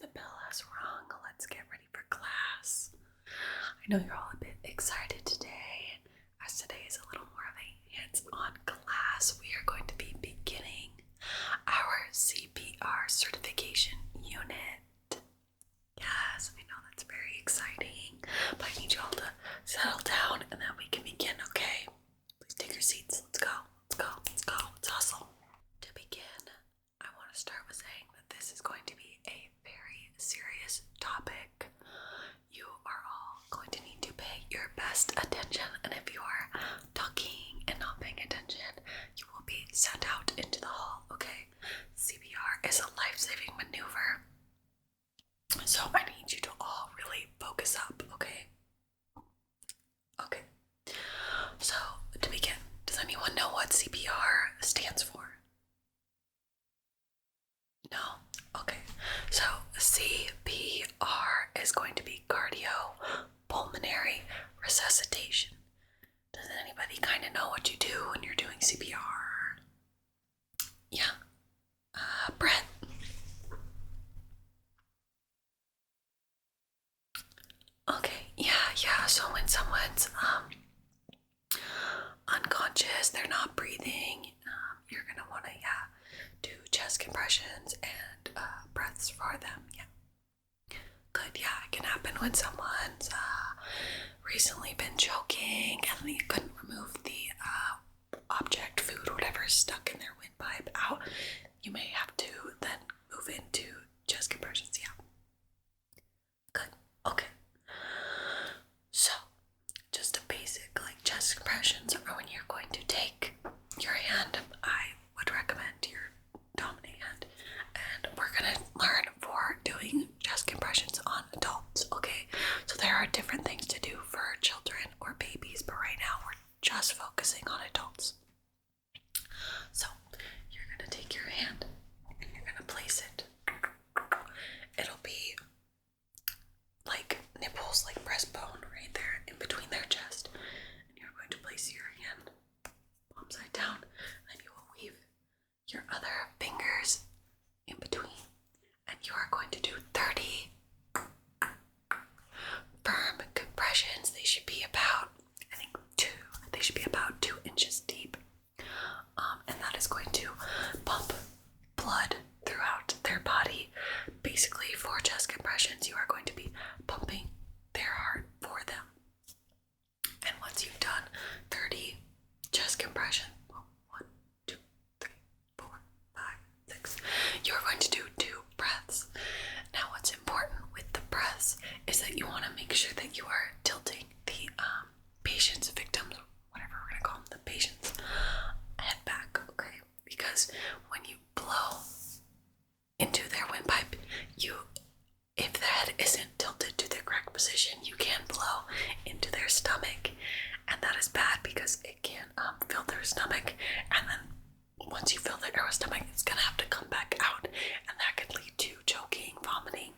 The bell has rung. Let's get ready for class. I know you're all a bit excited today, as today is a little more of a hands-on class. We are going to be beginning our CPR certification unit. Yes, I know that's very exciting, but I need you all to settle down and then we can begin, okay? Please take your seats. Let's go. Let's hustle. To begin, I want to start with saying that this is going to be a very serious topic. You are all going to need to pay your best attention, and if you are talking and not paying attention, you will be sent out into the hall, okay? CPR is a life-saving maneuver, so I need you to all really focus up, okay? Okay. So, to begin, does anyone know what CPR stands for? No? Okay. So, CPR is going to be cardiopulmonary resuscitation. Does anybody kind of know what you do when you're doing CPR? Yeah? Brett? Okay, yeah. So when someone's unconscious, they're not breathing, you're gonna want to do chest compressions and breaths for them. Yeah, good. Yeah, it can happen when someone's recently been choking and you couldn't remove the object, food, whatever is stuck in their windpipe out. You may have to then move into chest compressions. Yeah, good. Okay. So, just a basic chest compressions are when you're going to take your hand. I would recommend your dominant hand, and we're gonna learn for doing chest compressions on adults. Okay, so there are different things to do for children or babies, but right now we're just focusing on adults. So you're gonna take your hand and you're gonna place it. It'll be like nipples, like breastbone right there in between their chest, and you're going to place your hand palm side down, and you will weave your other fingers in between, and you are going to do 30 firm compressions. They should be about, they should be about 2 inches deep, and that is going to pump blood throughout their body. Basically, for chest compressions, you are going to be pumping their heart for them. And once you've done 30 chest compressions, 1, 2, 3, 4, 5, 6, you're going to do 2 breaths. Now, what's important with the breaths is that you want to make sure that you are tilting the patient's, victims, whatever we're going to call them, the patient's head back, okay? Because when you blow into their windpipe, if the head isn't tilted to the correct position, you can blow into their stomach, and that is bad because it can fill their stomach, and then once you fill their stomach, it's gonna have to come back out, and that could lead to choking, vomiting,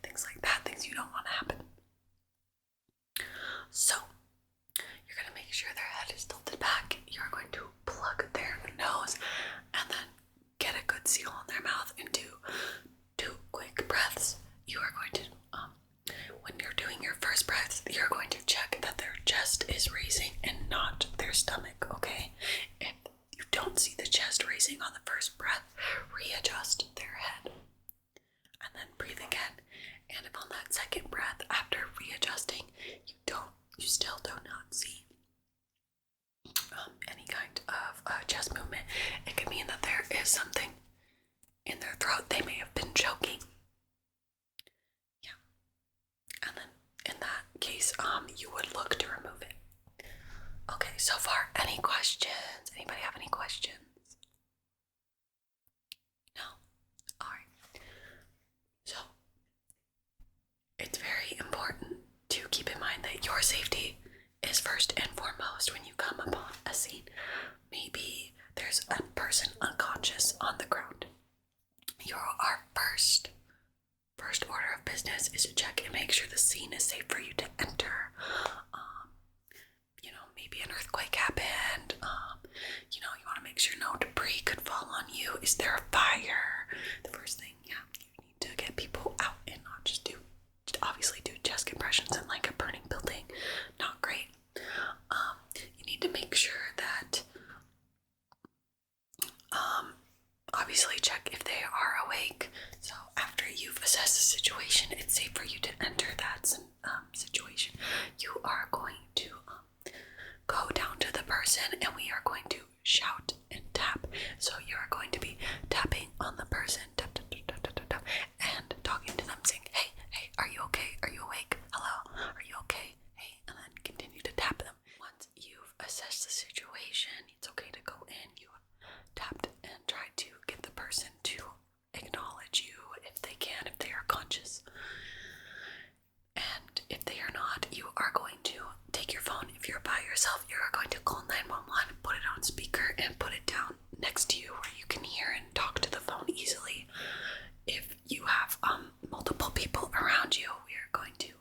things like that, things you don't want to happen. So you're gonna make sure their head is tilted back. You're going to plug their nose and then get a good seal on their mouth and do 2 quick breaths. You are going to, when you're doing your first breath, you're going to check that their chest is raising and not their stomach, okay? If you don't see the chest raising on the first breath, readjust their head and then breathe again. And if on that second breath, after readjusting, you still do not see any kind of chest movement, it could mean that there is something in their throat. They may have been choking. Yeah. And then in that case, you would look to remove it. Okay, so far, any questions? Anybody have any questions? No? Alright. So, it's very important to keep in mind that your safety is first and foremost when you come upon a scene. Maybe there's a person unconscious on the ground. Our first order of business is to check and make sure the scene is safe for you to enter. Maybe an earthquake happened. You want to make sure no debris could fall on you. Is there a fire? The first thing, you need to get people out. compressions in like a burning building. Not great. You need to make sure that obviously check if they are awake. So after you've assessed the situation, it's safe for you to enter that situation. You are going to go down to the person and we are going to shout and tap. So you are going to be tapping on the person, tap, tap, tap, tap, tap, tap, and talking to them, saying, hey, hey, are you okay? Are you awake? Hello, are you okay? Hey, and then continue to tap them. Once you've assessed the situation, it's okay to go in. You tapped and tried to get the person to acknowledge you if they can, if they are conscious. And if they are not, you are going to take your phone. If you're by yourself, you are going to call 911, put it on speaker, and put it down next to you where you can hear and talk to the phone easily. If you have multiple people around you, we are going to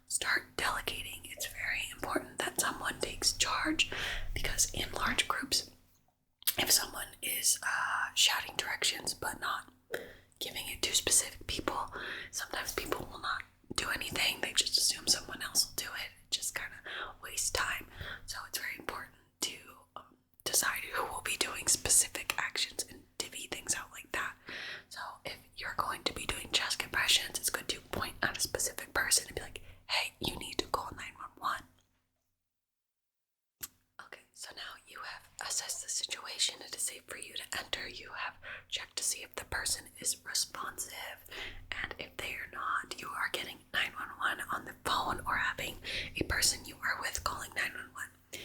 start delegating. It's very important that someone takes charge, because in large groups, if someone is shouting directions but not giving it to specific people, sometimes people will not do anything. They just assume someone else will do it. It just kind of wastes time. So it's very important to decide who will be doing specific actions and divvy things out like that. So if you're going to be doing chest compressions, it's good to point at a specific person and be like, hey, you need to call 911. Okay, so now you have assessed the situation. It is safe for you to enter. You have checked to see if the person is responsive, and if they are not, you are getting 911 on the phone or having a person you are with calling 911.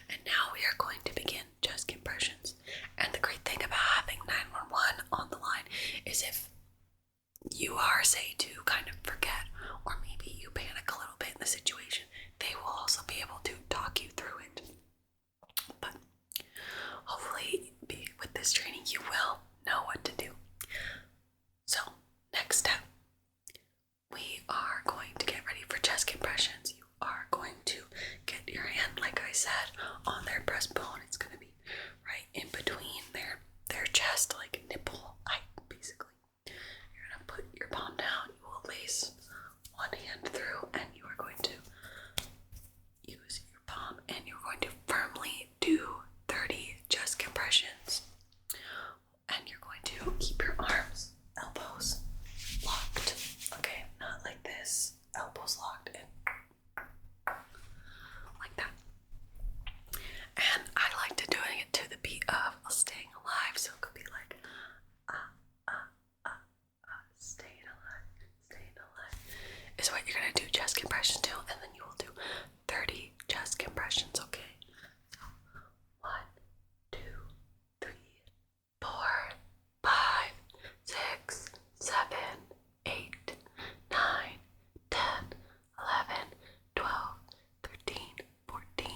And now we are going to begin chest compressions. And the great thing about having 911 on the line is if you are, say, to kind of forget, or maybe you panic a little bit in the situation, they will also be able to talk you through it. But hopefully with this training you will know what to do. So next step, we are going to get ready for chest compressions. You are going to get your hand, like I said, on their breastbone. It's going to be right in between their chest, like nipple height, basically. You're going to put your palm down. You will lace one hand through, and you are going to use your palm, and you're going to firmly do 30 chest compressions. And you're going to keep your arms, elbows locked. Okay, not like this. Elbows locked in. Like that. And I like to doing it to the beat of Staying Alive. So it could be like staying alive is what you're gonna do chest compression to, and then you will do 30 chest compressions, okay? So 1, 2, 3, 4, 5, 6, 7, 8, 9, 10, 11, 12, 13, 14,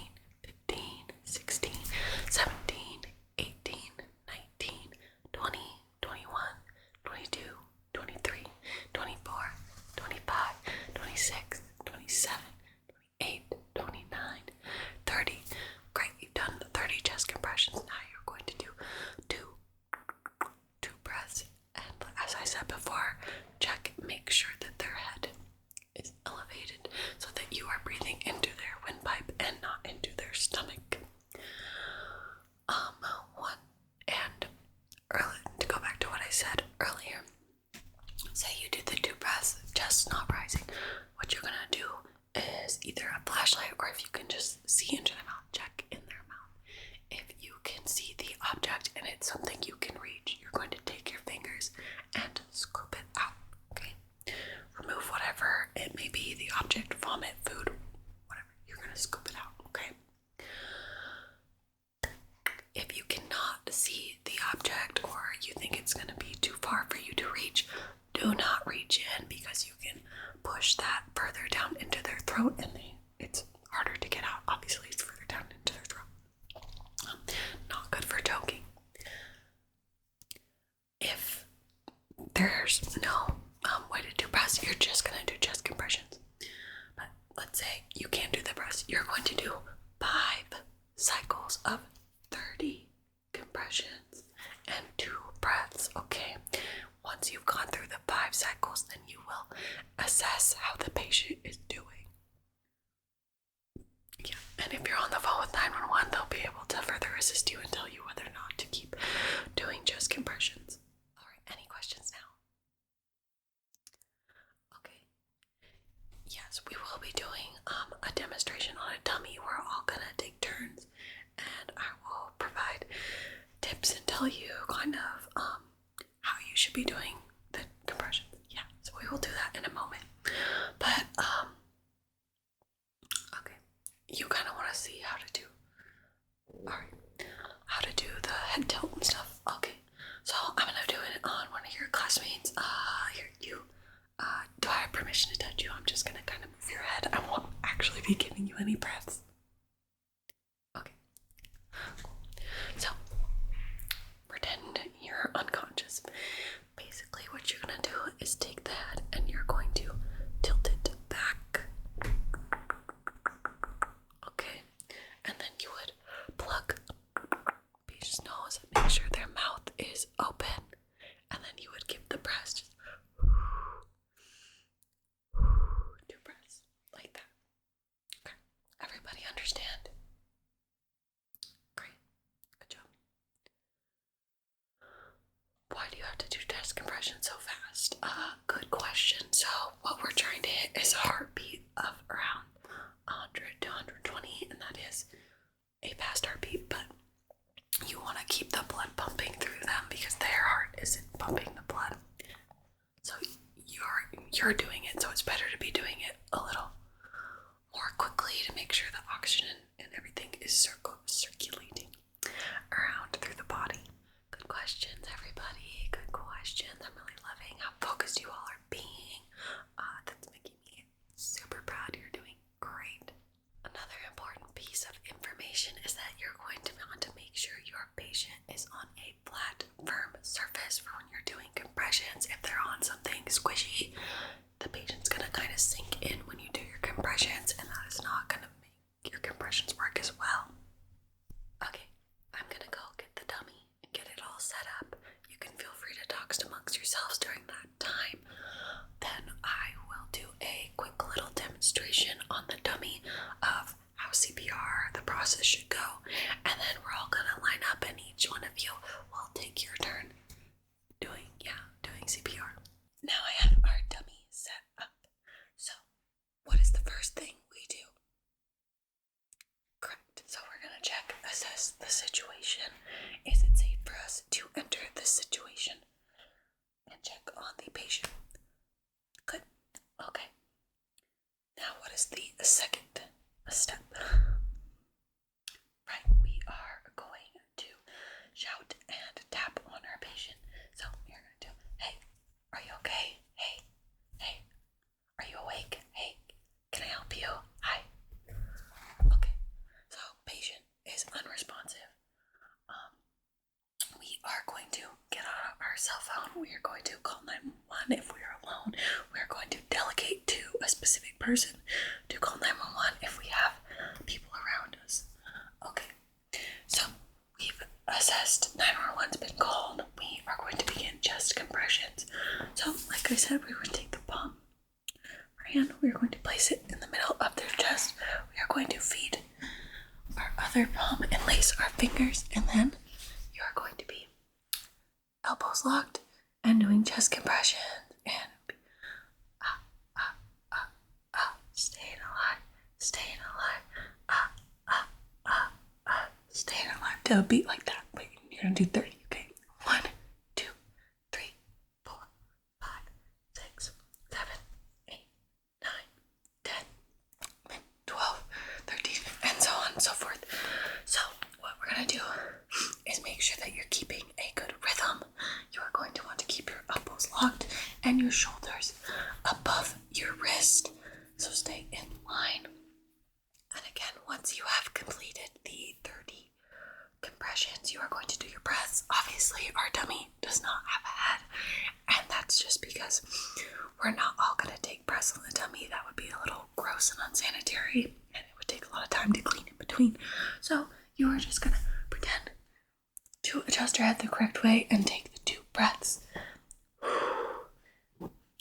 15, 16, 17, 18, 19, 20, 21, 22, 23, 24, 25, 26, 27, 28, 29, 30. Great, you've done the 30 chest compressions. Now you're going to do two breaths. And as I said before, make sure that their head is elevated so that you are breathing into their windpipe and not into their stomach. To go back to what I said earlier, say you do the 2 breaths, chest not rising. What you're gonna do is either a flashlight, or if you can just see into their mouth, check in their mouth. If you can see the object and it's something you can reach, you're going to take your fingers and scoop it out, okay? Remove whatever it may be, the object, vomit, food, whatever. You're gonna scoop it out, okay? If you cannot see the object, or you think it's gonna be too far for you to reach, do not reach in, because you can push that further down into their throat, and it's harder to get out. Obviously, it's further down into their throat. Not good for choking. If there's no way to do breaths, you're just gonna do chest compressions. But let's say you can't do the breaths, you're going to do 5 cycles of 30 compressions and 2 breaths, okay? Once you've gone through the 5 cycles, then you will assess how the patient is doing. kind of how you should be doing the compressions. Yeah, so we will do that in a moment. But okay, you kind of want to see how to do. All right, how to do the head tilt and stuff. Okay, so I'm gonna do it on one of your classmates. Here, you. Do I have permission to touch you? I'm just gonna kind of move your head. I won't actually be giving you any breaths. Okay. Cool. So, pretend you're unconscious. Basically, what you're gonna do is take the head and you're going to tilt it back. Okay. And then you would plug patient's nose and make sure their mouth is open. And then you would give the breath just 2 breaths like that. Okay. Everybody understand? Great. Good job. Why do you have to do chest compression so fast? Good question. So what we're trying to hit is a heartbeat of around 100 to 120, and that is a fast heartbeat, but you want to keep the blood pumping through them because their heart isn't pumping the blood. So you're doing it, so it's better to be doing it a little more quickly to make sure the oxygen and everything is circulating around through the body. Good questions, everybody. Good questions. I'm really loving how focused you all are being. That's making me super proud. You're doing great. Another important piece of information is that you're going to want to make sure your patient is on a flat, firm surface for when you're doing compressions. If they're on something squishy, the patient's going to kind of sink in when you do your compressions, and that is not going to make your compressions work as well. Okay, I'm going to go get the dummy and get it all set up. You can feel free to talk amongst yourselves during that time. Then I will do a quick little demonstration on the dummy of how CPR, the process should go. And then we're all going to line up and each one of you will take your turn doing CPR. Now I have our dummy set up. So what is the first thing we do? Correct. So we're going to assess the situation. Is it safe for us to enter this situation? And check on the patient. Good. Okay. Now what is the second step? Right, we are going to shout and tap on our patient. So you're going to do, hey, are you okay? Hey, hey, are you awake? Hey, can I help you? Hi. Okay, so patient is unresponsive. We are going to get on our cell phone. We are going to call 911 if we are alone. We are going to delegate to a specific person to call 911 if we have people around us. Okay, so we've assessed 911's been called. We are going to begin chest compressions. So, like I said, we would take the palm of our hand. We are going to place it in the middle of their chest. We are going to feed our other palm and lace our fingers, and then you are going to be elbows locked and doing chest compressions and staying alive, staying alive to a beat like that. But you're gonna do 30, okay? 1, 2, 3, 4, 5, 6, 7, 8, 9, 10, 12, 13, and so on and so forth. So what we're gonna do is make sure that you're keeping a good rhythm. You are going to want to keep your elbows locked and your shoulders above your wrist. So stay in line. And again, once you have completed the 30 compressions, you are going to do your breaths. Obviously, our dummy does not have a head, and that's just because we're not all going to take breaths on the dummy. That would be a little gross and unsanitary, and it would take a lot of time to clean in between. So you are just going to pretend to adjust your head the correct way and take the 2 breaths.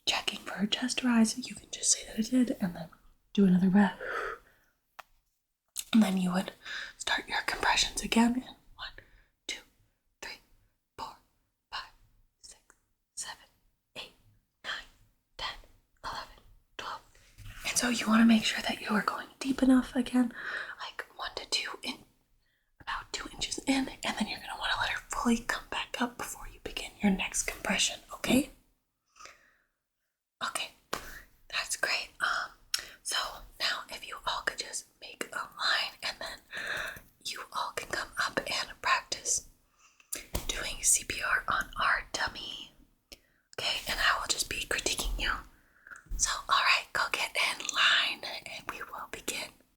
Checking for chest rise, you can just say that it did, and then do another breath. And then you would start your compressions again in 1, 2, 3, 4, 5, 6, 7, 8, 9, 10, 11, 12. And so you want to make sure that you are going deep enough again, like 1 to 2 in, about 2 inches in, and then you're going to want to let her fully come back up before your next compression.